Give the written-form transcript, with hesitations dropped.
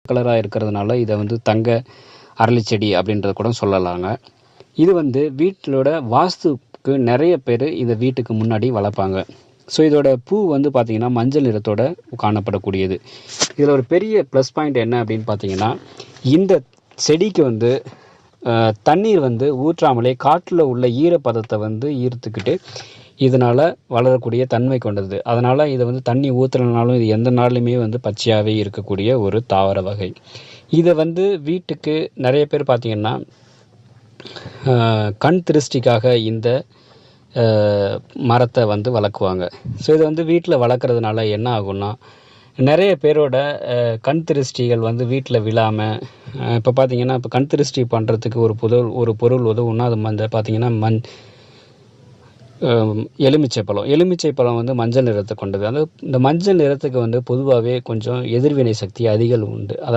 கலராக இருக்கிறதுனால இதை வந்து தங்க அரளி செடி அப்படின்றது கூட சொல்லலாங்க. இது வந்து வீட்டிலோட வாஸ்துக்கு நிறைய பேர் இதை வீட்டுக்கு முன்னாடி வளர்ப்பாங்க. ஸோ இதோட பூ வந்து பார்த்திங்கன்னா மஞ்சள் நிறத்தோட காணப்படக்கூடியது. இதில் ஒரு பெரிய ப்ளஸ் பாயிண்ட் என்ன அப்படின்னு பார்த்தீங்கன்னா, இந்த செடிக்கு வந்து தண்ணீர் வந்து ஊற்றாமலே காற்றில் உள்ள ஈரப்பதத்தை வந்து ஈர்த்துக்கிட்டு இதனால் வளரக்கூடிய தன்மை கொண்டது. அதனால் இதை வந்து தண்ணி ஊற்றுறதுனாலும் இது எந்த நாள்லையுமே வந்து பச்சையாகவே இருக்கக்கூடிய ஒரு தாவர வகை. இதை வந்து வீட்டுக்கு நிறைய பேர் பார்த்திங்கன்னா கண் திருஷ்டிக்காக இந்த மரத்தை வந்து வளர்க்குவாங்க. ஸோ இதை வந்து வீட்டில் வளர்க்குறதுனால என்ன ஆகும்னா, நிறைய பேரோட கண் திருஷ்டிகள் வந்து வீட்டில் விழாமல், இப்போ பார்த்திங்கன்னா இப்போ கண் திருஷ்டி பண்ணுறதுக்கு ஒரு பொருள் உதவுன்னா அது பார்த்திங்கன்னா எலுமிச்சை பழம் வந்து மஞ்சள் நிறத்தை கொண்டது. அந்த இந்த மஞ்சள் நிறத்துக்கு வந்து பொதுவாகவே கொஞ்சம் எதிர்வினை சக்தி அதிகம் உண்டு. அதாவது